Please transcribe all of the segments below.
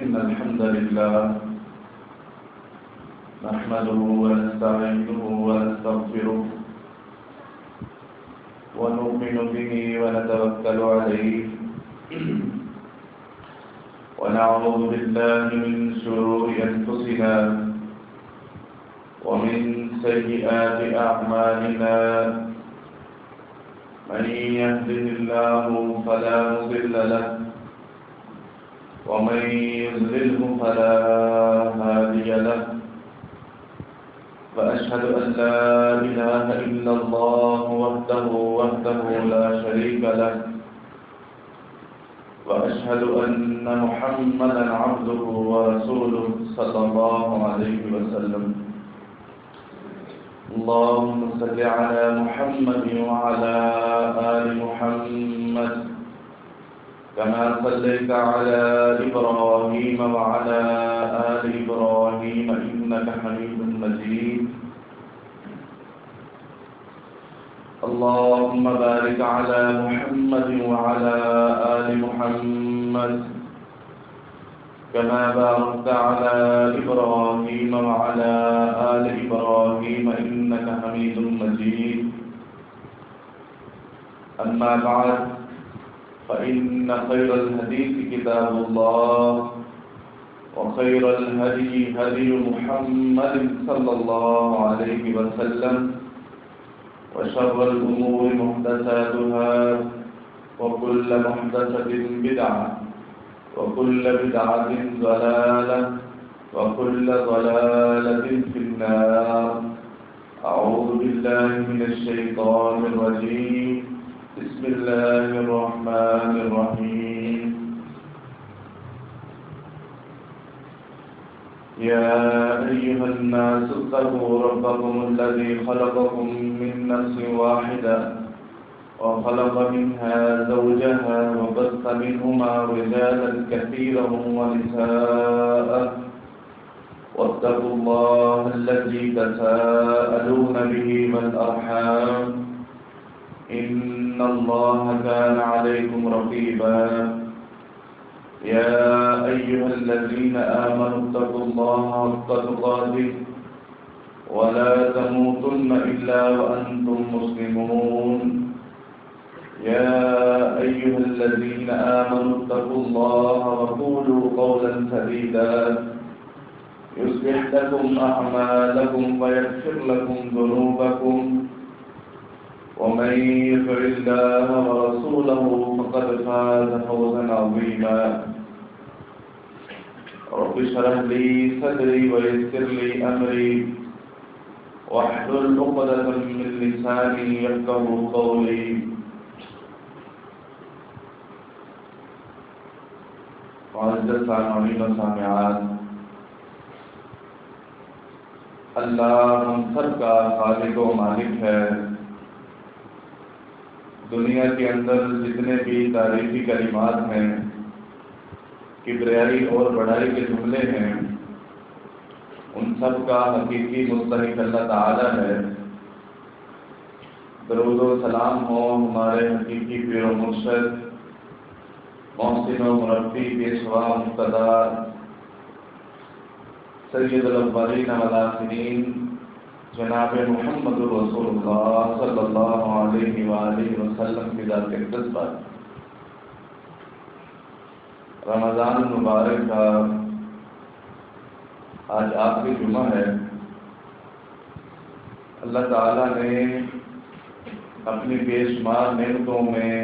إن الحمد لله نحمده ونستعينه ونستغفره ونؤمن به ونتوكل عليه ونعوذ بالله من شرور أنفسنا ومن سيئات أعمالنا من يهده الله فلا مضل له ومن يضلله فلا هادي له وأشهد أن لا إله إلا الله وحده لا شريك له وأشهد أن محمدا عبده ورسوله صلى الله عليه وسلم اللهم صل على محمد وعلى آل محمد كما صليت على إبراهيم وعلى آل إبراهيم إنك حميد مجيد اللهم بارك على محمد وعلى آل محمد كما باركت على إبراهيم وعلى آل إبراهيم إنك حميد مجيد أما بعد فإن خير الحديث كتاب الله وخير الهدي هدي محمد صلى الله عليه وسلم وشر الأمور محدثاتها وكل محدثة بدعة وكل بدعة ضلالة وكل ضلالة في النار أعوذ بالله من الشيطان الرجيم بسم الله الرحمن الرحيم يا أيها الناس اتقوا ربكم الذي خلقكم من نفس واحدة وخلق منها زوجها وبث منهما رجالا كثيرا ونساء واتقوا الله الذي تساءلون به والأرحام إن الله كان عليكم رقيبا يا أيها الذين آمنوا اتقوا الله حق تقاته ولا تموتن إلا وأنتم مسلمون يا أيها الذين آمنوا اتقوا الله وقولوا قولا سديدا يصلح لكم أعمالكم ويغفر لكم ذنوبكم ومن يطع الله ورسوله فقد فاز فوزا عظيما رب اشرح لي صدري ويسر لي أمري واحلل عقدة من لساني يفقهوا قولي معزز سامعین و سامعات، اللہ ہم سب کا خالق و مالک ہے۔ دنیا کے اندر جتنے بھی تعریفی کلمات ہیں، کبریائی اور بڑائی کے جملے ہیں، ان سب کا حقیقی مستحق اللہ تعالی ہے۔ درود و سلام ہو ہمارے حقیقی پیر و مرشد، محسن و مربی، پیشوا مقتدا، سید الاولین والآخرین جناب محمد رسول اللہ صلی اللہ علیہ وآلہ وسلم کی ذات اقدس پر۔ رمضان المبارک کا آج آخری جمعہ ہے۔ اللہ تعالیٰ نے اپنی بے شمار نعمتوں میں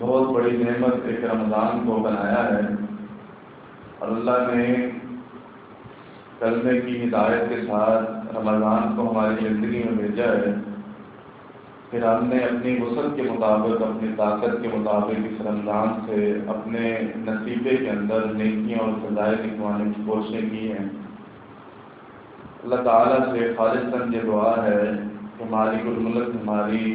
بہت بڑی نعمت ایک رمضان کو بنایا ہے، اور اللہ نے کلمے کی ہدایت کے ساتھ رمضان کو ہماری زندگی میں بھیجا ہے۔ پھر ہم نے اپنی وسعت کے مطابق، اپنی طاقت کے مطابق اس رمضان سے اپنے نصیبے کے اندر نیکیاں اور فضائل کمانے کی کوششیں کی ہیں۔ اللہ تعالیٰ سے خالصاً یہ دعا ہے کہ مالک الملک ہماری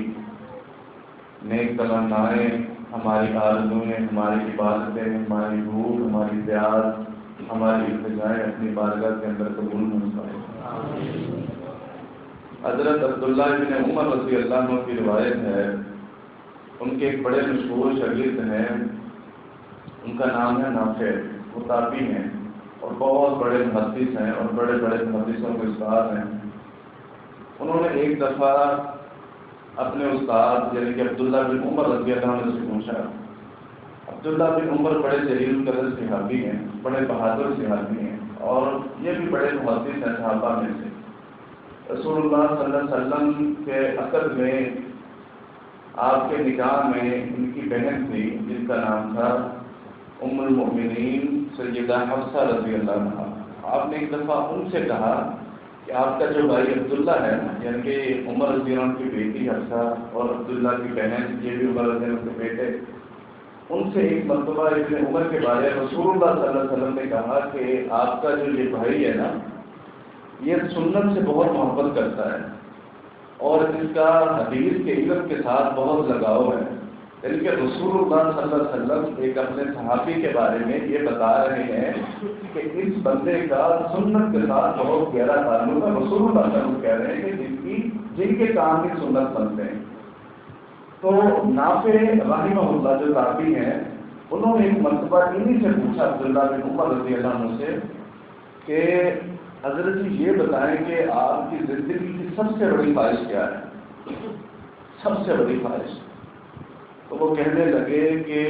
نیک تمنائیں، ہماری آرزوئیں، ہماری عبادتیں، ہماری بھوک، ہماری پیاس، ہماری التجائیں اپنی بارگاہ کے اندر قبول فرمائے۔ حضرت عبداللہ بن عمر رضی اللہ عنہ کی روایت ہے، ان کے ایک بڑے مشہور شاگرد ہیں، ان کا نام ہے نافع۔ وہ تابعی ہیں اور بہت بڑے محدث ہیں اور بڑے بڑے محدثوں کے استاد ہیں. انہوں نے ایک دفعہ اپنے استاد یعنی کہ عبداللہ بن عمر رضی اللہ عنہ سے پوچھا. عبداللہ بن عمر بڑے جلیل القدر صحابی ہیں, بڑے بہادر صحابی ہیں اور یہ بھی بڑے محدث ہیں صحابہ میں سے. رسول اللہ صلی اللہ علیہ وسلم کے عقد میں آپ کے نکاح میں ان کی بہن تھی جن کا نام تھا ام المؤمنین سیدہ حفصہ رضی اللہ عنہا. آپ نے ایک دفعہ ان سے کہا کہ آپ کا جو بھائی عبداللہ ہے یعنی کہ عمر رضی اللہ عنہ کی بیٹی حفصہ اور عبداللہ کی بہن یہ بھی عمر رضی اللہ عنہ کے بیٹے, ان سے ایک مرتبہ ابن عمر کے بارے رسول اللہ صلی اللہ علیہ وسلم نے کہا کہ آپ کا جو یہ بھائی ہے نا یہ سنت سے بہت محبت کرتا ہے اور اس کا حدیث کے علم کے ساتھ بہت لگاؤ ہے. یعنی کہ رسول اللہ صلی اللہ علیہ وسلم ایک اپنے صحابی کے بارے میں یہ بتا رہے ہیں کہ اس بندے کا سنت کے ساتھ بہت گہرا تعلق ہے. رسول اللہ صلی اللہ علیہ وسلم کہہ رہے ہیں کہ جن کے کام کی سنت بنتے ہیں. تو نافع رحمہ اللہ جو تابعی ہیں انہوں نے ایک مرتبہ انہی سے پوچھا عبداللہ بن عمر رضی اللہ عنہ سے کہ حضرت جی یہ بتائیں کہ آپ کی زندگی کی سب سے بڑی خواہش کیا ہے, سب سے بڑی خواہش. تو وہ کہنے لگے کہ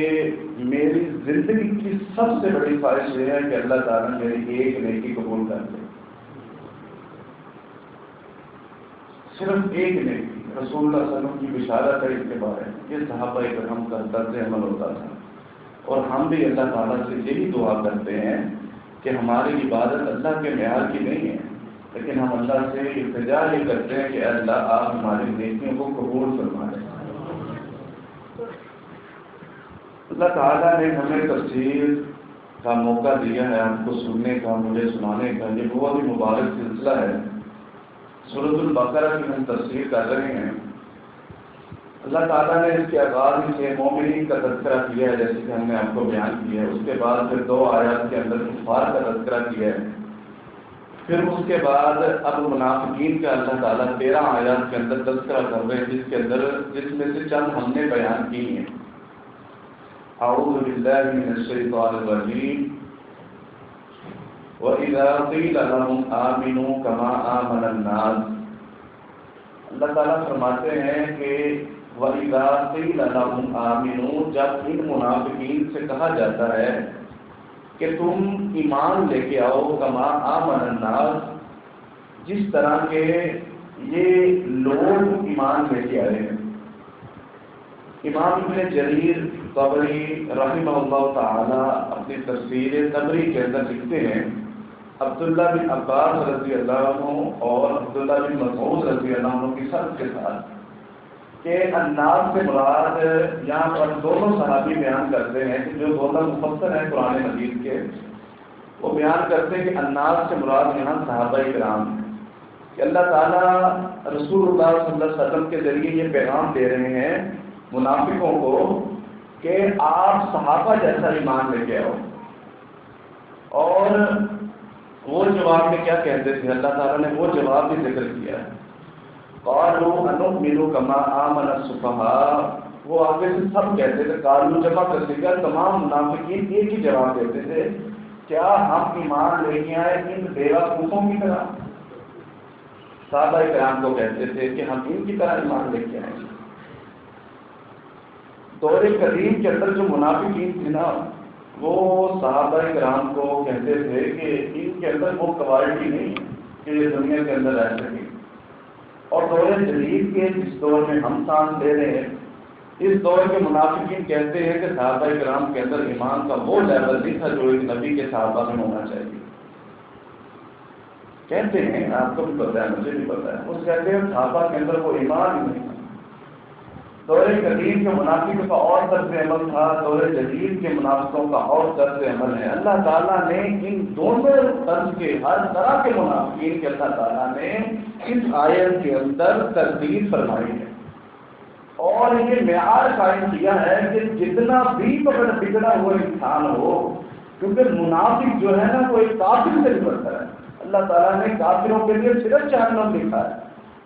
میری زندگی کی سب سے بڑی خواہش یہ ہے کہ اللہ تعالیٰ میری ایک نیکی قبول کر لے, صرف ایک نیکی. رسول اللہ صلی اللہ علیہ وسلم کی بشارت ہے اس کے بارے میں. یہ صحابہ کرام کا طرز عمل ہوتا تھا اور ہم بھی اللہ تعالیٰ سے یہی دعا کرتے ہیں کہ ہماری عبادت اللہ کے معیار کی نہیں ہے, لیکن ہم اللہ سے التجا یہ کرتے ہیں کہ اللہ آپ ہماری نیکیوں کو قبول فرمائیں. اللہ تعالیٰ نے ہمیں تفسیر کا موقع دیا ہے, ہم کو سننے کا, مجھے سنانے کا. یہ بہت ہی مبارک سلسلہ ہے. سورۃ البقرہ کی ہم تفسیر کر رہے ہیں. اللہ تعالیٰ نے اس کے آغاز سے مومنین کا تذکرہ کیا ہے جیسے کہ ہم نے آپ کو بیان کیا ہے. اس کے بعد پھر 2 آیات کے اندر کفار کا تذکرہ کیا ہے. پھر اس کے بعد اب منافقین کا اللہ تعالیٰ 13 آیات کے اندر تذکرہ کر رہے ہیں جس میں سے چند ہم نے بیان کی ہیں. اعوذ باللہ من الشیطان الرجیم وَإِذَا قِيلَ لَهُمْ آمِنُوا كَمَا آمَنَ النَّاسُ. اللہ تعالیٰ فرماتے ہیں کہ وَإِذَا قِيلَ لَهُمْ آمِنُوا, جب ان منافقین سے کہا جاتا ہے کہ تم ایمان لے کے آؤ, کما آمن الناس, جس طرح کے یہ لوگ ایمان لے کے آئے ہیں. امام ابن جریر طبری رحمہ اللہ تعالی اپنی تفسیر طبری کے اندر لکھتے ہیں عبداللہ بن عباس رضی اللہ عنہ اور عبداللہ بن مسعود رضی اللہ عنہ کی سب کے ساتھ کہ الناس سے مراد یہاں پر دونوں صحابی بیان کرتے ہیں کہ جو دونوں مفسر ہیں قرآن مجید کے, وہ بیان کرتے ہیں کہ الناس سے مراد یہاں صحابہ کرام ہیں کہ اللہ تعالیٰ رسول اللہ صلی اللہ علیہ وسلم کے ذریعے یہ پیغام دے رہے ہیں منافقوں کو کہ آپ صحابہ جیسا ایمان لے کے آؤ. اور وہ جواب میں کیا کہتے تھے, اللہ تعالیٰ نے وہ جواب بھی ذکر کیا ہے. قالوا انؤمن كما آمن السفهاء, وہ آگے سے سب کہتے تھے, قالوا جمع کر دیا, تمام منافقین ایک ہی جواب دیتے تھے, کیا ہم ایمان لے کے آئے ان بیوقوفوں کی طرح. صحابہ کرام کو کہتے تھے کہ ہم ان کی طرح ایمان لے کے آئے. دور قدیم کے اندر جو منافقین تھے نا, وہ صحابہ کرام کو کہتے تھے کہ ان کے اندر وہ کوالٹی نہیں کہ یہ دنیا کے اندر رہ سکے. اور دور جدید کے جس دور میں ہم سانس لے رہے ہیں, اس دور کے منافقین کہتے ہیں کہ صحابہ کرام کے اندر ایمان کا وہ لیول نہیں تھا جو ایک نبی کے صحابہ میں ہونا چاہیے. کہتے ہیں, آپ کو بھی پتا ہے, مجھے بھی پتا ہے, وہ کہتے ہیں صحابہ کے اندر وہ ایمان ہی نہیں تھا. دور قدیم کے منافقوں کا اور طرز عمل تھا, دور جدید کے منافقوں کا اور طرز عمل ہے. اللہ تعالیٰ نے ان دونوں طرز کے ہر طرح کے منافقین کے اللہ تعالیٰ نے اس آیت کے اندر تردید فرمائی ہے اور یہ معیار قائم کیا ہے کہ جتنا بھی بگڑا ہوا انسان ہو, کیونکہ منافق جو ہے نا وہ ایک کافر سے نکلتا ہے. اللہ تعالیٰ نے کافروں کے لیے صرف جہنم لکھا ہے,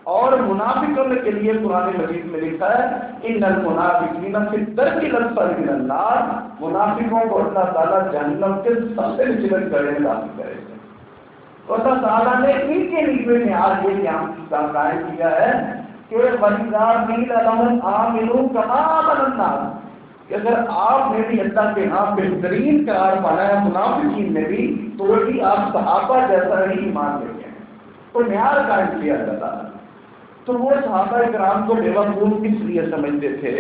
اور منافقوں کے لیے قرآن مجید میں لکھا ہے ان المنافقین فی الدرک الاسفل من النار، منافقوں کو اللہ تعالیٰ جہنم کے سب سے نچلے گڑھے میں داخل کرے گا۔ تو اللہ تعالیٰ نے ان کے لیے میں آج یہ قائم کیا ہے کہ وَإِذَا قِيلَ لَهُمْ آمِنُوا كَمَا آمَنَ النَّاسُ، کہ اگر آپ نے بھی اللہ کے ہاں بہترین قرار پانا ہے منافقین نے بھی، تو بھی آپ صحابہ جیسا ہی ایمان لے کے ہیں۔ تو معیار قائم کیا اللہ تعالیٰ۔ تو وہ صحابہ کرام کو بے وقوف کس لیے سمجھتے تھے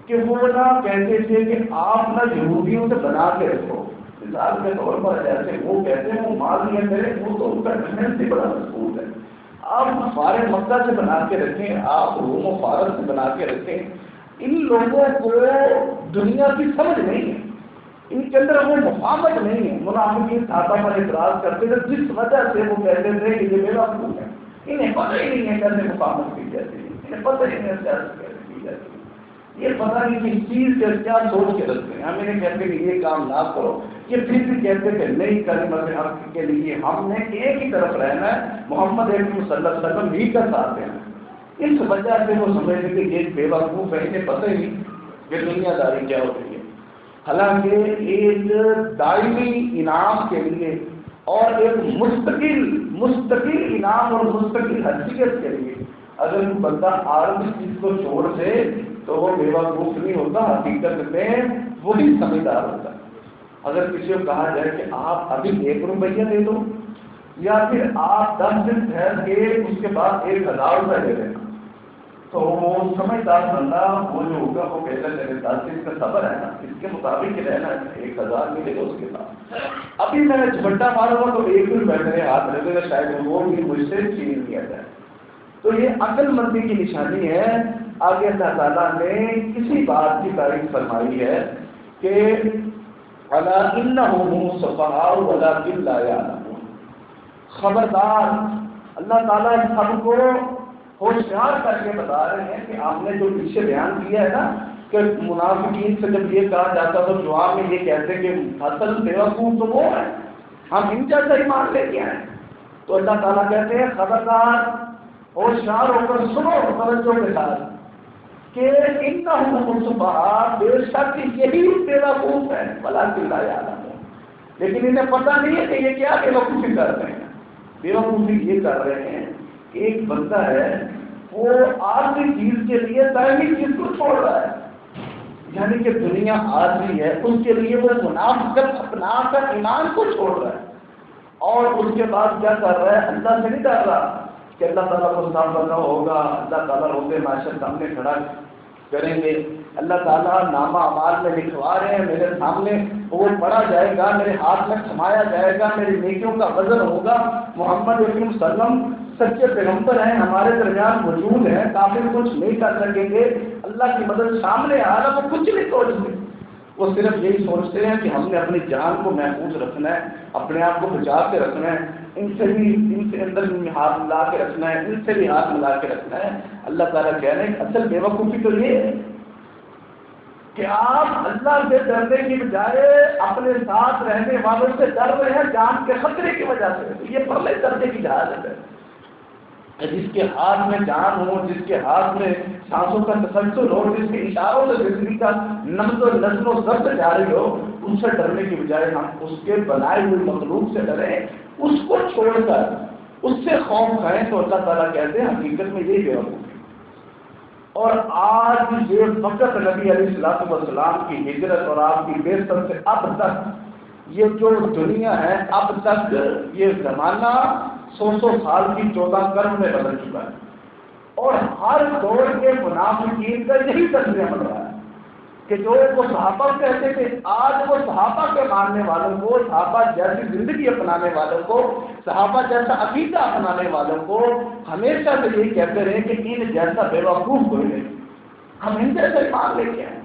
کہ وہ نہ کہتے تھے کہ آپ نہ یہودیوں سے بنا کے رکھو، مثال کے طور پر ایسے وہ کہتے ہیں وہ مان لیا کرے، وہ تو ان کا ڈھنڈ سے بڑا مضبوط ہے، آپ فارغ مکہ سے بنا کے رکھیں، آپ روم و فارس سے بنا کے رکھیں۔ ان لوگوں کو دنیا کی سمجھ نہیں ہے، ان کے اندر وہ مفاہمت نہیں ہے۔ منافقین صحابہ پر اعتراض کرتے تھے جس وجہ سے وہ کہتے تھے کہ یہ بے وقوف ہے، انہیں پتہ ہی نہیں ہے کیسے مفاہمت کی جاتی ہے، انہیں پتہ ہی نہیں ہے سیاست کیسے کی جاتی ہے، یہ پتہ نہیں کس چیز سے کیا سوچ کے رکھتے ہیں۔ ہم انہیں کہتے کہ یہ کام نہ کرو، یہ پھر بھی کہتے کہ نہیں کلمت حق کے لیے ہم نے ایک ہی طرف رہنا ہے، محمد صلی اللہ علیہ وسلم ہی کا ساتھ دینا۔ اس وجہ سے وہ سمجھتے کہ یہ بے وقوف ہے، انہیں پتہ ہی نہیں کہ دنیا داری کیا ہوتی ہے۔ حالانکہ ایک دائمی انعام کے لیے اور ایک مستقل انعام اور مستقل حیثیت کے لیے اگر کوئی بندہ عارضی چیز کو چھوڑ دے تو وہ بے وقوف نہیں ہوتا، حقیقت میں وہی سمجھدار ہوتا ہے۔ اگر کسی کو کہا جائے کہ آپ ابھی 1 روپیہ دے دو یا پھر آپ 10 دن ٹھہر کے اس کے بعد 1000 روپئے دے دینا، تو وہ سمجھدار بندہ وہ جو ہوگا وہ کہتا ہے 10 دن کا صبر ہے نا، اس کے مطابق ہی رہنا ہے، 1000 ملے گا اس کے بعد۔ ابھی میں نے جھپٹا ماروں گا تو 1 دن میرے ہاتھ لگے گا، شاید وہ بھی مجھ سے چھین لیا جائے۔ تو یہ عقل مندی کی نشانی ہے۔ آگے اللہ تعالیٰ نے کسی بات کی تعریف فرمائی ہے کہ الا انہم سفہاء ولکن لا یعلمون، خبردار اللہ تعالیٰ سب کو ہوشیار کر کے بتا رہے ہیں کہ آپ نے جو پیچھے بیان کیا ہے نا کہ منافقین سے جب یہ کہا جاتا تو جواب میں یہ کہتے کہ اصل بیوقوف تو وہ ہے، ہم ان جیسا ایمان لے کے آئے۔ تو اللہ تعالیٰ کہتے ہیں خبردار ہوشیار ہو کر سنو توجہ کے ساتھ کہ انہم سفہاء، بے شک یہی بیوقوف ہے، ولکن لا یعلمون، لیکن انہیں پتہ نہیں ہے کہ یہ کیا بیوقوفی کر رہے ہیں۔ بیوقوفی یہ کر رہے ہیں کہ ایک بندہ ہے وہ عارضی چیز کے لیے دائمی چیز کو چھوڑ رہا ہے، یعنی کہ دنیا عارضی ہے، اس کے لیے وہ منافقت اپنا کر ایمان کو چھوڑ رہا ہے، اور اس کے بعد کیا کر رہا ہے، اللہ سے نہیں ڈر رہا کہ اللہ تعالیٰ کو سامنا ہوگا، اللہ تعالیٰ روزے معاشر سامنے کھڑا کریں گے، اللہ تعالیٰ نامہ اعمال میں لکھوا رہے ہیں، میرے سامنے وہ پڑھا جائے گا، میرے ہاتھ میں تھمایا جائے گا، میری نیکیوں کا وزن ہوگا، محمد صلی اللہ علیہ وسلم سچے پیغمبر ہیں، ہمارے درمیان موجود ہیں، کافر کچھ نہیں کر سکیں گے، اللہ کی مدد سامنے آ رہا، وہ کچھ نہیں سوچتے، وہ صرف یہی سوچتے ہیں کہ ہم نے اپنی جان کو محفوظ رکھنا ہے، اپنے آپ کو بچا کے رکھنا ہے، ان سے اندر ہاتھ ملا کے رکھنا ہے، ان سے بھی ہاتھ ملا کے رکھنا ہے۔ اللہ تعالیٰ کہہ رہے ہیں اصل بیوقوفی تو یہ ہے کہ آپ اللہ سے ڈرنے کی بجائے اپنے ساتھ رہنے والوں سے ڈر رہے ہیں جان کے خطرے کی وجہ سے۔ یہ پرلے درجے کی جہالت ہے۔ جس کے ہاتھ میں جان ہو، جس کے ہاتھ میں سانسوں کا تسلسل ہو، جس کے اشاروں سے زندگی کا نبض و نظم و ضبط جاری ہو، ان سے ڈرنے کی بجائے ہم اس کے بنائے ہوئے مخلوق سے ڈریں، اس کو چھوڑ کر اس سے خوف کھائیں، تو اللہ تعالیٰ کہتے ہیں حقیقت میں یہی بیوقوفی ہے۔ اور آج یہ وقت نبی علیہ السلام کی ہجرت اور آپ کی بعثت سے اب تک یہ جو دنیا ہے، اب تک یہ زمانہ 100 سال کی 14 قرن میں بدل چکا ہے، اور ہر دور کے منافقین کا یہی تجزیہ بن رہا ہے کہ جو وہ صحابہ کہتے تھے، آج وہ صحابہ کے ماننے والوں کو، صحابہ جیسی زندگی اپنانے والوں کو، صحابہ جیسا عقیدہ اپنانے والوں کو ہمیشہ سے یہی کہتے رہے کہ ان جیسا بیوقوف کوئی نہیں، ہم ان جیسا ایمان لے کے آئے۔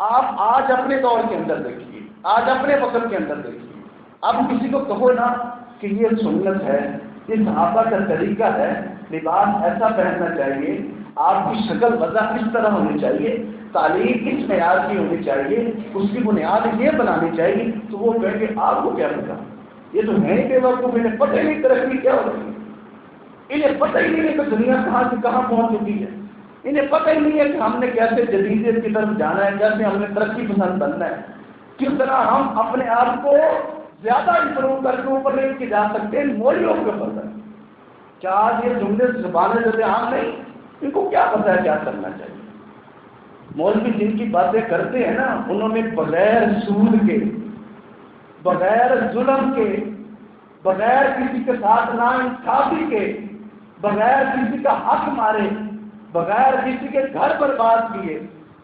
آپ آج اپنے دور کے اندر دیکھیے، آج اپنے وقت کے اندر دیکھیے، اب کسی کو کہو نا کہ یہ سنت ہے، یہ صحابہ کا طریقہ ہے، لباس ایسا پہننا چاہیے، آپ کی شکل وضع اس طرح ہونی چاہیے، تعلیم اس معیار کی ہونی چاہیے، اس کی بنیاد یہ بنانی چاہیے، تو وہ کہیں گے آپ کو کیا پتا، یہ تو ہے ہی بیوقوف، انہیں پتہ نہیں ترقی کیا ہو رہی ہے، انہیں پتہ ہی نہیں ہے کہ دنیا کہاں سے کہاں پہنچ چکی ہے، انہیں پتہ ہی نہیں ہے کہ ہم نے کیسے جدیدیت کی طرف جانا ہے، کیسے ہم نے ترقی پسند بننا ہے، کس طرح ہم اپنے آپ کو زیادہ امپروو کر کے اوپر لے کے جا سکتے ہیں مولویوں کے اوپر۔ کیا آج یہ جملے زبانیں جیسے عام نہیں، ان کو کیا پتہ ہے کیا کرنا چاہیے؟ مولوی جن کی باتیں کرتے ہیں نا، انہوں نے بغیر سود کے، بغیر ظلم کے، بغیر کسی کے ساتھ ناانصافی کے، بغیر کسی کا حق مارے، بغیر کسی کے گھر برباد کیے،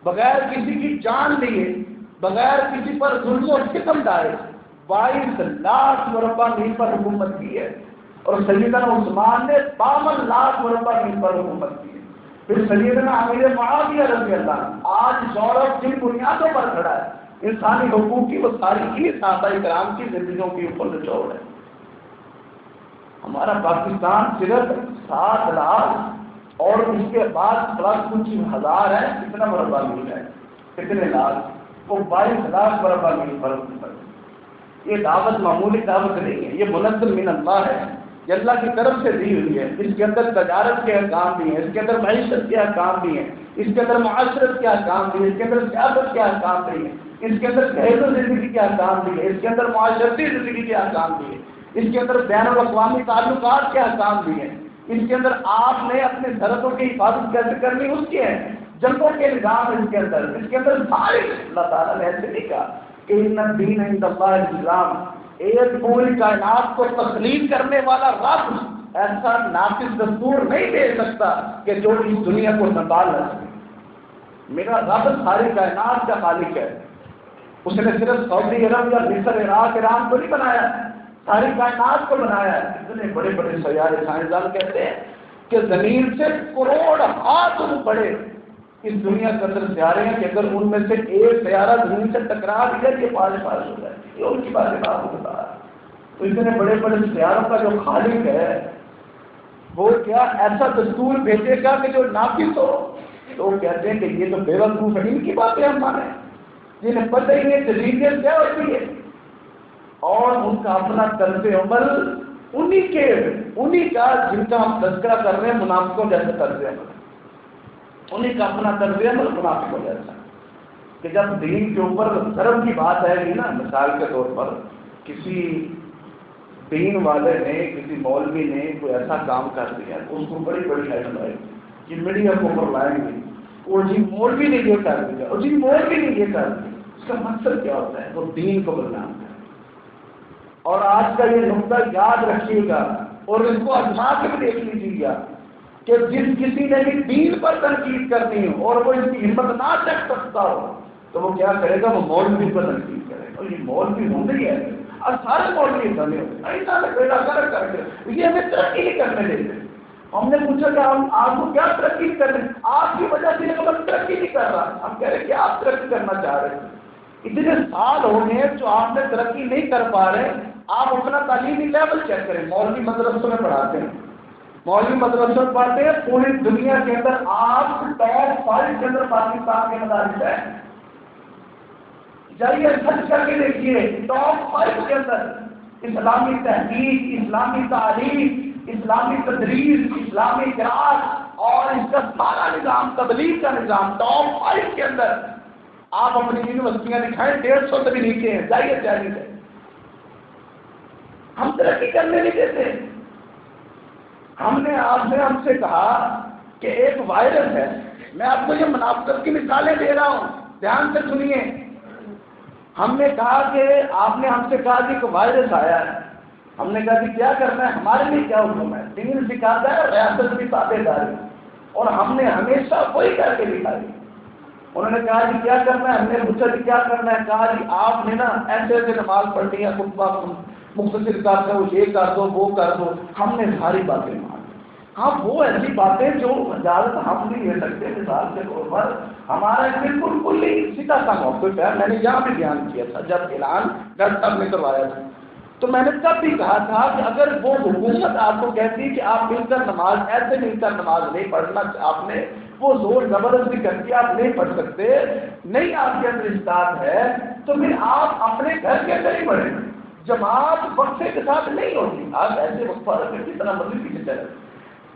بغیر کسی کی جان لیے، بغیر کسی پر ظلم و ستم ڈالے 22 لاکھ مربع میل پر حکومت کی ہے، اور سیدنا عثمان نے 52 لاکھ مربع میل پر حکومت کی ہے۔ پھر سیدنا امیر معاویہ رضی اللہ عنہ آج یورپ جن بنیادوں پر کھڑا ہے انسانی حقوق کی، وہ ساری ہی صحابہ کرام کی زندگیوں کے اوپر نچوڑ ہے۔ ہمارا پاکستان صرف 7 لاکھ اور اس کے بعد پلس کچھ ہزار ہے، کتنا مربع میل ہے، کتنے لاکھ، وہ 22 لاکھ مربع میل پر حکومت۔ یہ دعوت معمولی دعوت نہیں ہے، یہ منزل من اللہ ہے، یہ اللہ کی طرف سے دی ہوئی ہے۔ اس کے اندر تجارت کے احکام بھی ہیں، اس کے اندر معیشت کے احکام بھی ہیں، اس کے اندر معاشرت کے احکام بھی ہیں، اس کے اندر سیاست کے احکام بھی ہیں، اس کے اندر گھریلو زندگی کے احکام بھی ہیں، اس کے اندر معاشرتی زندگی کے احکام بھی ہیں، اس کے اندر بین الاقوامی تعلقات کے احکام بھی ہیں، اس کے اندر آپ نے اپنے سرحدوں کی حفاظت کیسے کرنی اس کے ہیں، جنگوں کے نظام اس کے اندر سارے اللہ تعالیٰ نے ایسے نہیں کہا کہ ان الدین عند اللہ الاسلام، ایک پوری کائنات کو تخلیق کرنے والا رب ایسا ناقص دستور نہیں دے سکتا کہ جو اس دنیا کو سنبھال نہ سکے۔ میرا رب ساری کائنات کا خالق ہے، اس نے صرف سعودی عرب یا مصر، عراق، ایران کو نہیں بنایا، ساری کائنات کو بنایا ہے۔ اتنے بڑے بڑے سیارے، سائنسدان کہتے ہیں کہ زمین سے کروڑ ہاتھ بڑے اس دنیا کے اندر سیارے ہیں کہ اگر ان میں سے ایک سیارہ زمین سے ٹکرا دیا یہ پاس ہو جائے، یہ ان کی باتیں آپ کو بتا رہا ہے۔ تو اتنے بڑے بڑے سیاروں کا جو خالق ہے وہ کیا ایسا دستور بھیجے گا کہ جو ناقص ہو؟ تو وہ کہتے ہیں کہ یہ تو بے وقوف ہے، ان کی باتیں ہم مانیں، جنہیں پتہ ہی نہیں جدیدیت کیا ہوتی ہے، اور ان کا اپنا طرز عمل انہی کا جن کا ہم تذکرہ کر رہے ہیں منافقوں جیسے طرز عمل، انہیں کا اپنا طرز عمل منافقوں جیسا کہ جب دین کے اوپر ضرب کی بات آئے گی نا، مثال کے طور پر کسی دین والے نے، کسی مولوی نے کوئی ایسا کام کر دیا اس کو بڑی بڑی ہیڈ آئے گی، یہ میڈیا کو اوپر لائیں گے، وہ جی مولوی نے یہ کر دیا، اور جی مولوی نے یہ کر دیا، اس کا مقصد کیا ہوتا ہے؟ وہ دین کو بدنام کرے۔ اور آج کا یہ نقطہ یاد رکھیے گا اور اس کو آزما کے بھی دیکھ لیجیے گا کہ جس کسی نے بھی دین پر تنقید کرنی ہو اور وہ اس کی ہمت نہ رکھ سکتا ہو تو وہ کیا کرے گا؟ وہ مولوی پر تنقید کرے گا، اور یہ مولوی ہونے ہی ہے، اور سارے مولوی بنے ہوتے ہیں ایسا بیڑا کر کے یہ ہمیں ترقی نہیں کرنے دیتے۔ ہم نے پوچھا کہ ہم آپ کو کیا ترقی کریں؟ آپ کی وجہ سے یہ ترقی نہیں کر رہا، ہم کہہ رہے کہ آپ ترقی کرنا چاہ رہے ہیں، اتنے سال ہو گئے جو آپ نے ترقی نہیں کر پا رہے، آپ اپنا تعلیمی لیول چیک کریں۔ مولوی مدرسوں میں پڑھاتے ہیں، مولوی مدرسوں میں پڑھتے ہیں، پوری دنیا کے اندر آپ ٹاپ 5 کے اندر پاکستان کے مدارس ہیں، جائیے سرچ کر کے دیکھیے ٹاپ 5 کے اندر اسلامی تحقیق، اسلامی تعلیم، اسلامی تدریس، اسلامی قراءت اور اس کا سارا نظام، تبلیغ کا نظام ٹاپ 5 کے اندر۔ آپ اپنی یونیورسٹیاں دکھائیں 150 سے بھی نیچے ہیں، جائیے چاہیے سے ہم ترقی کرنے نہیں دیتے۔ ہم نے ہم سے کہا کہ ایک وائرس ہے، میں آپ کو یہ منافقت کی مثالیں دے رہا ہوں، دھیان سے سنیے۔ ہم نے کہا کہ آپ نے ہم سے کہا کہ ایک وائرس آیا ہے، ہم نے کہا کہ کیا کرنا ہے؟ ہمارے لیے کیا حکم ہے؟ دین سکھاتا ہے، ریاست کی تابع داری، اور ہم نے ہمیشہ وہی کر کے دکھائی۔ انہوں نے کہا جی کیا کرنا ہے؟ ہم نے پوچھا جی کیا کرنا ہے؟ کہا جی آپ نے نا ایسے ایسے نماز پڑھنی ہے، خطبہ مختصر کر دو، یہ کر دو، وہ کر دو۔ ہم نے ساری باتیں مان لی۔ ہاں وہ ایسی باتیں جو اجازت ہم نہیں لے سکتے، مثال کے طور پر ہمارا بالکل کلی سیدھا سا موقف ہے، میں نے یہاں بھی بیان کیا تھا جب اعلان گھر تک میں کروایا تھا، تو میں نے تب بھی کہا تھا کہ اگر وہ حکومت آپ کو کہتی کہ آپ مل کر نماز، ایسے مل کر نماز نہیں پڑھنا، آپ نے وہ زور زبردستی کرتی آپ نہیں پڑھ سکتے، نہیں آپ کے اندر استعداد ہے، تو پھر آپ اپنے گھر کے اندر ہی پڑھیں۔ جماعت وقفے کے ساتھ نہیں ہوتی، آپ ایسے وقفہ رکھیں جتنا مرضی پیچھے چلے،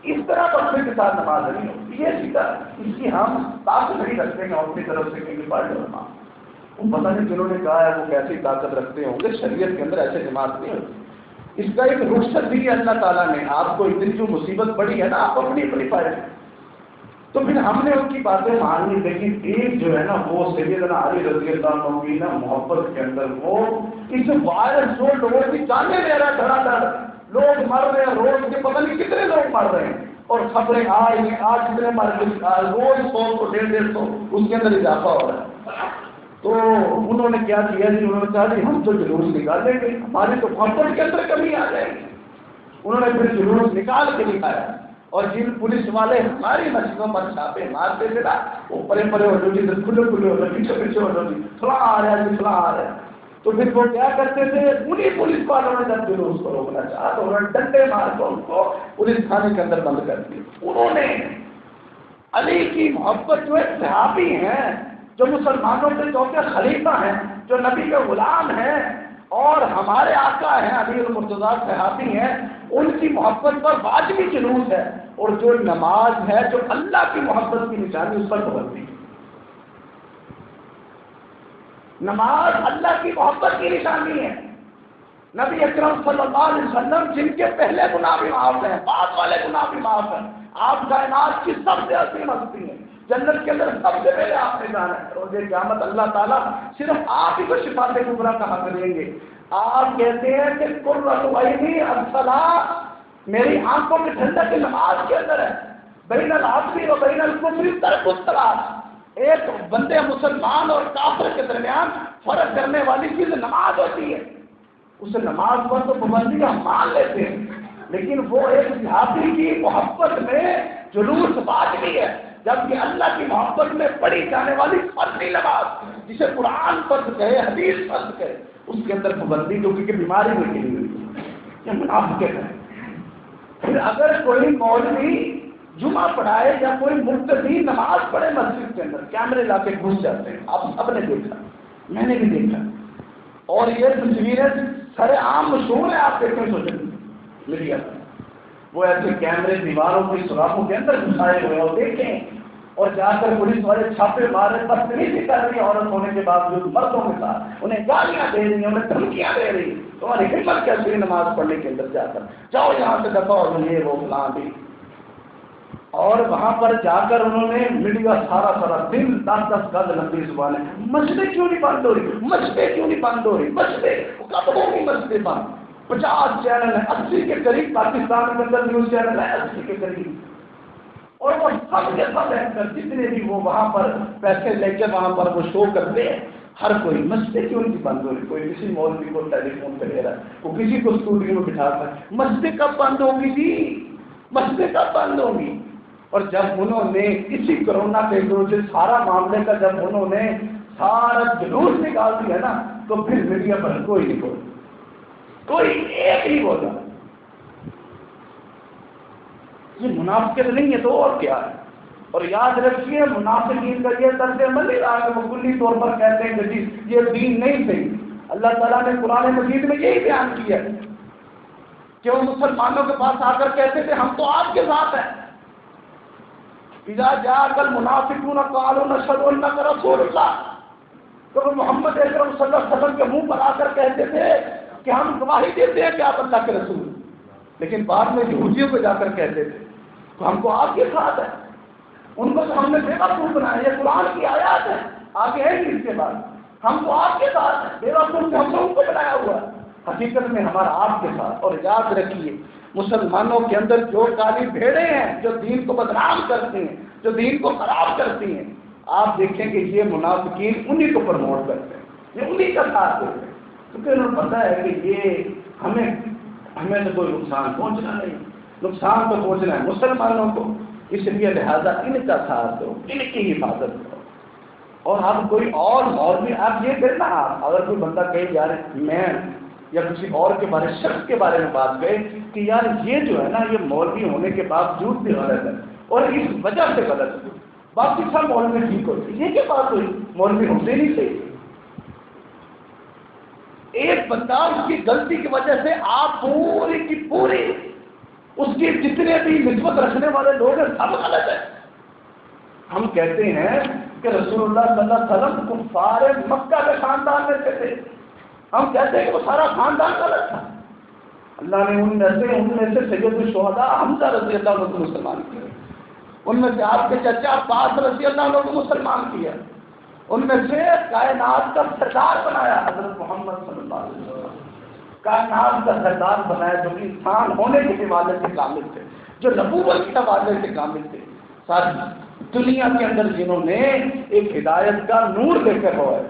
اس طرح بچے کے ساتھ نماز نہیں ہوتی. یہ سیدھا اس کی ہم طاقت نہیں رکھتے ہیں اپنی طرف سے کہ پڑھ لو نماز. وہ پتہ نہیں جنہوں نے کہا ہے وہ کیسی طاقت رکھتے ہوں گے. شریعت کے اندر ایسے جماعت نہیں ہوتی. اس کا ایک رخصت دی ہے اللہ تعالیٰ نے. آپ کو اتنی جو مصیبت پڑی ہے نا آپ اپنی اپنی پائے تو پھر ہم نے ان کی باتیں مانی. لیکن ایک جو ہے نا وہ سیدنا علی رضی اللہ عنہ کی نا محبت کے اندر وہ اس وائرس جو لوگوں کی جانیں لے رہا ہے دھڑا دھڑ. لوگ مر رہے ہیں روز کے پتہ نہیں کتنے لوگ مر رہے ہیں اور خبریں آئی ہیں آج کتنے مر گئے روز 100 کو 150 اس کے اندر اضافہ ہو رہا ہے. تو انہوں نے کیا کیا جی انہوں نے کہا جی ہم تو جلوس نکال لیں گے ہماری تو محبت کے اندر کمی آ جائے گی. انہوں نے پھر جلوس نکال کے دکھایا اور جن پولیس والے ہماری مسجدوں پر چھاپے مارتے تھے نا وہ پرے پرے ہو جاتی کھلے کھلے ہو جاتی پیچھے پیچھے ہو جاتی فلاں آ رہا ہے جی فلاں آ رہا ہے. تو پھر وہ کیا کرتے تھے انہیں پولیس والوں نے جب جلوس کو روکنا چاہا تو انہوں نے ڈنڈے مار کے ان کو پولیس تھانے کے اندر بند کر دی. انہوں نے علی کی محبت جو ایک صحابی ہیں جو مسلمانوں کے چوتھے خلیفہ ہیں جو نبی کے غلام ہیں اور ہمارے آقا ہیں علی المرتضیٰ صحابی ہیں ان کی محبت پر واجبی جلوس ہے. اور جو نماز ہے جو اللہ کی محبت کی نشانی اس پر پابندی. نماز اللہ کی محبت کی نشانی ہے. نبی اکرم صلی اللہ علیہ وسلم جن کے پہلے گناہ بھی معاف ہیں بعد والے گناہ بھی معاف ہیں. آپ کائنات کی سب سے عظیم ہستی ہیں. جنت کے اندر سب سے پہلے آپ نے جانا ہے. روز قیامت اللہ تعالیٰ صرف آپ ہی کو شفاعت کبریٰ کا حق دیں گے. آپ کہتے ہیں کہ قرۃ عینی الصلاۃ میری آنکھوں کی ٹھنڈک نماز کے اندر ہے. بین العبد و بین الکفر ترک الصلاۃ. ایک بندے مسلمان اور کافر کے درمیان فرق کرنے والی چیز نماز ہوتی ہے. اس نماز پر تو پابندی ہم مان لیتے ہیں لیکن وہ ایک صحابی کی محبت میں جلوس واجبی ہے. جبکہ اللہ کی محبت میں پڑھی جانے والی فرضی نماز جسے قرآن فرض کہے حدیث فرض کہے اس کے اندر پابندی جو کہ بیماری میں گری ہوئی یہ منافقت ہے. پھر اگر کوئی مولوی جمعہ پڑھائے یا کوئی مقتدی نماز پڑھے مسجد کے اندر کیمرے لا کے گھس جاتے ہیں. آپ سب نے دیکھا میں نے بھی دیکھا اور یہ تصویریں سر عام مشہور ہیں. آپ دیکھیں سوشل میڈیا پر وہ ایسے کیمرے دیواروں کی سوراخوں کے اندر گھسائے ہوئے اور دیکھیں اور جا کر پولیس والے چھاپے مارے بدتمیزی کر رہی عورت ہونے کے باوجود مردوں کے ساتھ انہیں گالیاں دے رہی ہیں انہیں دھمکیاں دے رہی. تمہاری ہمت کیسی نماز پڑھنے کے اندر جا کر جاؤ یہاں سے دفع ہو یہ وہ فلاں بھی. اور وہاں پر جا کر انہوں نے میڈیا سارا دن 10 گز لمبی زبانیں مسجدیں کیوں نہیں بند ہو رہی مسجدیں کیوں نہیں بند ہو رہی مسجدیں کب ہوگی مسجدیں بند. 50 چینل ہیں 80 کے قریب پاکستان کے اندر نیوز چینل ہے 80 کے قریب اور وہ سب کے سب جتنے بھی وہ وہاں پر پیسے لے کے وہاں پر وہ شو کرتے ہیں ہر کوئی مسجدیں کیوں نہیں بند ہو رہی. کوئی کسی مولوی کو ٹیلی فون پہ لے رہا ہے وہ کسی کو اسٹوڈیو میں بٹھا کر مسجدیں کب بند ہوگی جی مسجدیں کب بند ہوگی. اور جب انہوں نے اسی کورونا کے سے سارا معاملے کا جب انہوں نے سارا جلوس نکال دیا نا تو پھر میڈیا پر کوئی نہیں بولا کوئی ایک ہی بولا. یہ منافقت نہیں ہے تو اور کیا ہے. اور یاد رکھیے منافقین کا یہ طرز عمل نہیں رہا کہ وہ کلی طور پر کہتے ہیں کہ یہ دین نہیں صحیح. اللہ تعالیٰ نے قرآن مجید میں یہی بیان کیا کہ وہ مسلمانوں کے پاس آ کر کہتے تھے ہم تو آپ کے ساتھ ہیں. اذا جاءك المنافقون قالوا نشهد انك رسول الله. تو محمد اکرم صلی اللہ علیہ وسلم کے منہ پر آ کر کہتے تھے کہ ہم گواہی دیتے ہیں کہ آپ اللہ کے رسول. لیکن بعد میں یہودیوں کو جا کر کہتے تھے تو ہم کو آپ کے ساتھ ہے. ان کو تو ہم نے بیوقوف بنایا. یہ قرآن کی آیات ہے آگے ہے اس کے بعد ہم کو آپ کے ساتھ ہیں. بیوقوف ہم نے ان کو بنایا ہوا ہے. حقیقت میں ہمارا آپ کے ساتھ. اور یاد رکھیے مسلمانوں کے اندر جو کالی بھیڑیں ہیں جو دین کو بدنام کرتی ہیں جو دین کو خراب کرتی ہیں آپ دیکھیں کہ یہ منافقین انہی کو پروموٹ کرتے ہیں یہ انہی کا ساتھ دیتے ہیں کیونکہ انہیں پتہ ہے کہ یہ ہمیں تو کوئی نقصان پہنچنا نہیں. نقصان تو پہنچنا ہے مسلمانوں کو. اس لیے لہذا ان کا ساتھ دو ان کی حفاظت کرو. اور آپ کوئی اور مولوی آپ یہ کرنا اگر کوئی بندہ کہے یار میں یا کسی اور کے بارے شخص کے بارے میں بات کرے کہ یار یہ جو ہے نا یہ مولوی ہونے کے باوجود بھی غلط ہے اور اس وجہ سے غلط ہے باقی سب مولوی ٹھیک ہوتی یہ کیا بات ہوئی مولوی ہوتے نہیں صحیح. ایک بندہ اس کی غلطی کی وجہ سے آپ پوری کی پوری اس کی جتنے بھی نسبت رکھنے والے لوگ ہیں سب غلط ہیں. ہم کہتے ہیں کہ رسول اللہ صلی اللہ علیہ وسلم کفار مکہ کے خاندان میں سے تھے. ہم کہتے ہیں کہ وہ سارا خاندان غلط تھا. اللہ نے ان میں سے سید الشہداء حمزہ رضی اللہ عنہ کو مسلمان کیا. ان میں سے آپ کے چچا عباس رضی اللہ عنہ کو مسلمان کیا. ان میں سے کائنات کا سردار بنایا حضرت محمد صلی اللہ علیہ وسلم. کائنات کا سردار بنایا جو کہ انسان ہونے کے حوالے سے کامل تھے, جو نبوت کے حوالے سے کامل تھے. ساری دنیا کے اندر جنہوں نے ایک ہدایت کا نور لے کر ہوا ہے.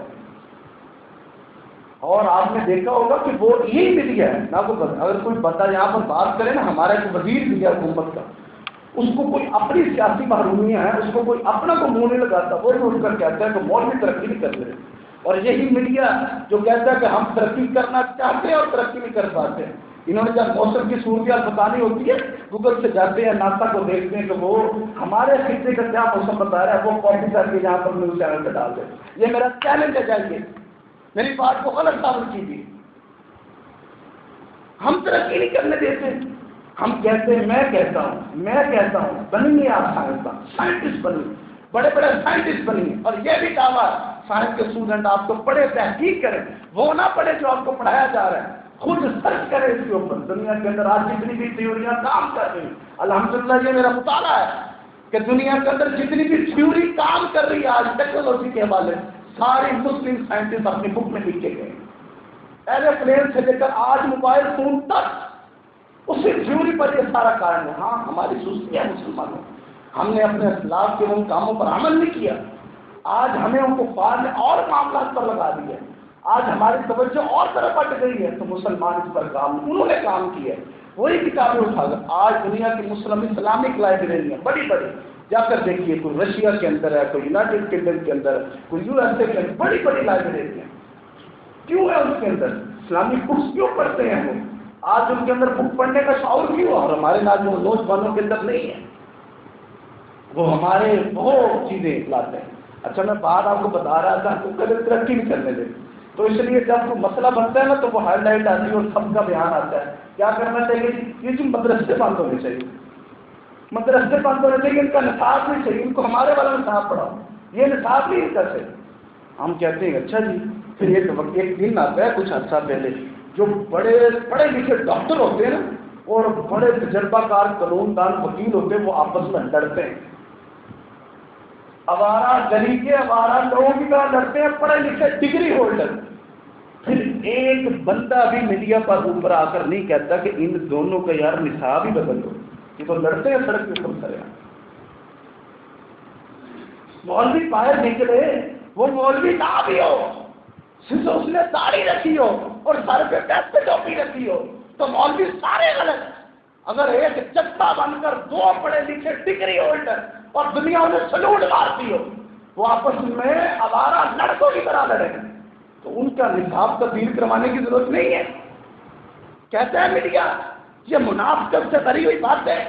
اور آپ نے دیکھا ہوگا کہ وہ یہی میڈیا ہے نا. اگر کوئی بندہ یہاں پر بات کرے نا, ہمارا ایک وزیر بھی ہے حکومت کا, اس کو کوئی اپنی سیاسی محرومیاں ہیں, اس کو کوئی اپنا کو منہ نہیں لگاتا, وہ بھی اٹھ کر کہتا ہے کہ مولوی ترقی نہیں کر رہے. اور یہی میڈیا جو کہتا ہے کہ ہم ترقی کرنا چاہتے ہیں اور ترقی نہیں کر پاتے ہیں. انہوں نے جب موسم کی صورتحال بتانی ہوتی ہے, گوگل سے جاتے ہیں, ناسا کو دیکھتے ہیں کہ وہ ہمارے خطے کا کیا موسم بتا رہا ہے, وہ کاپی کر کے یہاں پر نیوز چینل پہ ڈال دیں. یہ میرا چیلنج ہے, جائیے میری بات کو غلط ثابت کیجیے. ہم ترقی نہیں کرنے دیتے. ہم کہتے ہیں, میں کہتا ہوں بنیے آپ سائنٹسٹ بنیے, بڑے بڑے سائنٹسٹ بنیے. اور یہ بھی دعویٰ سائنس کے اسٹوڈنٹ آپ کو پڑھے, تحقیق کریں, وہ نہ پڑھے جو آپ کو پڑھایا جا رہا ہے. خود سرچ کریں اس کے اوپر. دنیا کے اندر آج جتنی بھی تھیوریاں کام کر رہی ہیں, الحمدللہ یہ میرا مطالعہ ہے کہ دنیا کے اندر جتنی بھی تھیوری کام کر رہی ہے آج ٹیکنالوجی کے حوالے, سارے مسلم سائنٹسٹ اپنی بک میں لکھ کے گئے. ایروپلین سے لے کر آج موبائل فون تک اسی تھیوری پر یہ سارا کام ہے. ہاں ہماری سستی ہے مسلمانوں, ہم نے اپنے اسلاف کے ان کاموں پر عمل نہیں کیا. آج ہمیں ان کو بعد میں اور معاملات پر لگا دیا. آج ہماری توجہ اور طرف ہٹ گئی ہے, تو مسلمان اس پر کام, انہوں نے کام کیا. وہی کتابیں اٹھا کر آج دنیا کی مسلم اسلامک لائبریریاں بڑی بڑی جا کر دیکھیے, کوئی رشیا کے اندر ہے, کوئی یونائٹیڈ کنگڈم کے اندر, کوئی یو ایس اے کے اندر, بڑی بڑی لائبریریاں. کیوں ہے اس کے اندر اسلامک بکس کیوں پڑھتے ہیں وہ؟ آج ان کے اندر بک پڑھنے کا شعور کیوں, اور ہمارے نوجوانوں کے اندر نہیں ہے. وہ ہمارے بہت چیزیں لاتے ہیں. اچھا میں بات آپ کو بتا رہا تھا تو کبھی ترقی نہیں کرنے دیتے, تو اس لیے جب کوئی مسئلہ بنتا ہے نا تو وہ ہائی لائٹ آتی ہے اور سب کا بیان آتا ہے. کیا کرنا چاہیے, یہ جو مدرسے بند ہونے چاہیے, مدرسے بند ہونے چاہیے, ان کا نصاب نہیں چاہیے, ان کو ہمارے والا نصاب پڑھاؤ, یہ نصاب نہیں ان کا چاہیے. ہم کہتے ہیں اچھا جی. پھر ایک دن آتا ہے کچھ عرصہ پہلے, جو بڑے پڑھے لکھے ڈاکٹر ہوتے ہیں نا اور بڑے تجربہ کار قانون دان وکیل ہوتے ہیں, وہ آپس میں لڑتے ہیں. آوارہ گلی کے آوارہ لوگوں کی طرح لڑتے ہیں, پڑھے لکھے ڈگری ہولڈر. پھر ایک بندہ بھی میڈیا پر اوپر آ کر نہیں کہتا کہ ان دونوں کا یار نصاب ہی بدل دو. یہ تو لڑتے ہیں سڑک کے اوپر سر. مولوی باہر نکلے, وہ مولوی نہ بھی ہو, صرف اس نے داڑھی رکھی ہو اور سر پہ پیس پہ ٹوپی رکھی ہو, تو مولوی سارے غلط. اگر ایک جتھا بن کر دو پڑھے لکھے ڈگری ہولڈر اور دنیا میں سلوٹ مارتی ہو, وہ آپس میں آوارہ لڑکوں کی طرح لڑے, تو ان کا نصاب تبدیل کروانے کی ضرورت نہیں ہے. کہتے ہیں میڈیا یہ منافقت سے بھری ہوئی بات ہے.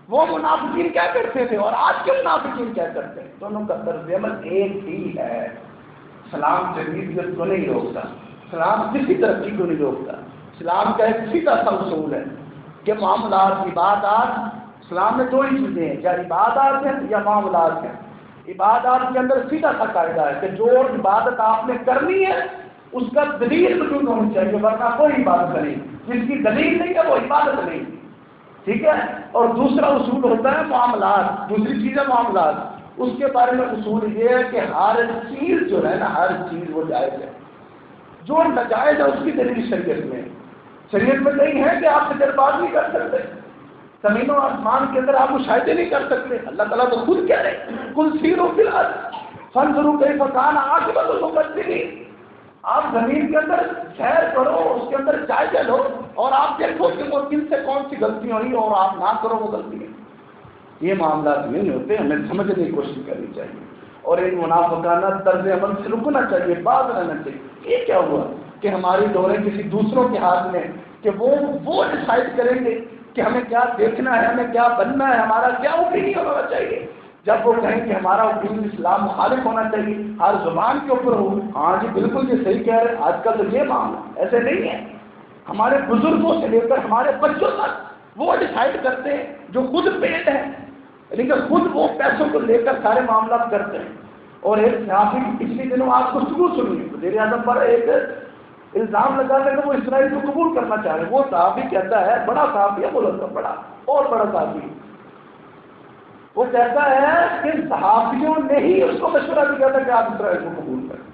وہ منافقین کیا کرتے تھے اور آج کے منافقین کیا کرتے ہیں, دونوں کا طرز عمل ایک ہی ہے. اسلام جدیدیت کو نہیں روکتا, اسلام کسی ترقی کو نہیں روکتا. اسلام کا ایک سیدھا سا اصول ہے کہ معاملات عبادات, اسلام میں دو ہی چیزیں ہیں, یا عبادات ہیں یا معاملات ہیں. عبادات کے اندر سیدھا سا قاعدہ ہے کہ جو عبادت آپ نے کرنی ہے اس کا دلیل وجود ہونی چاہیے, ورنہ کوئی عبادت نہیں. جس کی دلیل نہیں ہے وہ عبادت نہیں. ٹھیک ہے. اور دوسرا اصول ہوتا ہے معاملات, دوسری چیز ہے معاملات. اس کے بارے میں اصول یہ ہے کہ ہر چیز جو ہے نا, ہر چیز وہ جائز ہے. جو ناجائز ہے اس کی دلیل شریعت میں, شریعت میں نہیں ہے کہ آپ تجربات نہیں کر سکتے, زمین و آسمان کے اندر آپ مشاہدے نہیں کر سکتے. اللہ تعالیٰ تو خود کہہ رہے کل سیروا فی الارض فانظروا کیف کان عاقبۃ المکذبین. آپ زمین کے اندر سیر کرو, اس کے اندر جائزہ لو اور آپ دیکھو کہ وہ کن سے کون سی غلطی ہوئی اور آپ نہ کرو وہ غلطی. یہ معاملات نہیں ہوتے, ہمیں سمجھنے کی کوشش کرنی چاہیے اور ایک منافقانہ طرز عمل سے رکنا چاہیے, باز رہنا چاہیے. یہ کیا ہوا کہ ہماری دوریں کسی دوسروں کے ہاتھ میں, کہ وہ ڈیسائیڈ کریں گے کہ ہمیں کیا دیکھنا ہے, ہمیں کیا بننا ہے, ہمارا کیا اوپینین ہونا چاہیے. جب وہ کہیں کہ ہمارا اوپینین اسلام مخالف ہونا چاہیے, ہر زبان کے اوپر ہو, ہاں جی بالکل یہ صحیح کہہ رہے ہیں, آج کل تو یہ معاملہ ایسے نہیں ہے. ہمارے بزرگوں سے لے کر ہمارے بچوں تک وہ ڈیسائیڈ کرتے ہیں جو خود پیڈ ہے، لیکن خود وہ پیسوں کو لے کر سارے معاملات کرتے ہیں. اور ایک صحافی پچھلے دنوں آپ گفتگو سنی، وزیر اعظم پر ایک الزام لگا کہ وہ اسرائیل کو قبول کرنا چاہ رہے ہیں. وہ صحافی کہتا ہے، بڑا صحافی ہے ملک کا، بڑا اور بڑا صحافی، وہ کہتا ہے کہ صحافیوں نے ہی اس کو مشورہ دیا تھا کہ آپ اسرائیل کو قبول کریں.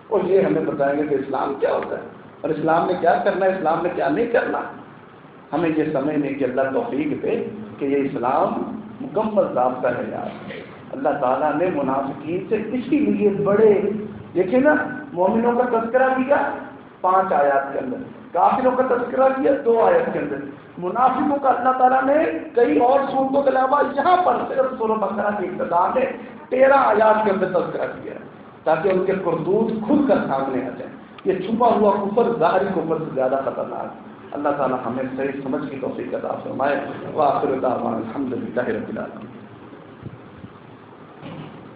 اور یہ ہمیں بتائیں گے کہ اسلام کیا ہوتا ہے اور اسلام نے کیا کرنا ہے، اسلام نے کیا نہیں کرنا. ہمیں یہ سمجھنے کی اللہ توفیق دے کہ یہ اسلام مکمل ضابطہ ہے. یار اللہ تعالیٰ نے منافقین سے اسی لیے بڑے، دیکھیں نا، مومنوں کا تذکرہ کیا 5 آیات کے اندر، کافروں کا تذکرہ کیا 2 آیات کے اندر، منافقوں کا اللہ تعالیٰ نے کئی اور صورتوں کے علاوہ یہاں پر صرف سورہ بقرہ کی ابتدا میں 13 آیات کے اندر تذکرہ کیا ہے تاکہ ان کے کرتوت کھل کر سامنے آ جائیں. یہ چھپا ہوا کفر ظاہری کفر سے زیادہ خطرناک. اللہ تعالیٰ ہمیں صحیح سمجھ کی توفیق عطا فرمائے. وآخر دعوانا الحمدللہ رب العالمین.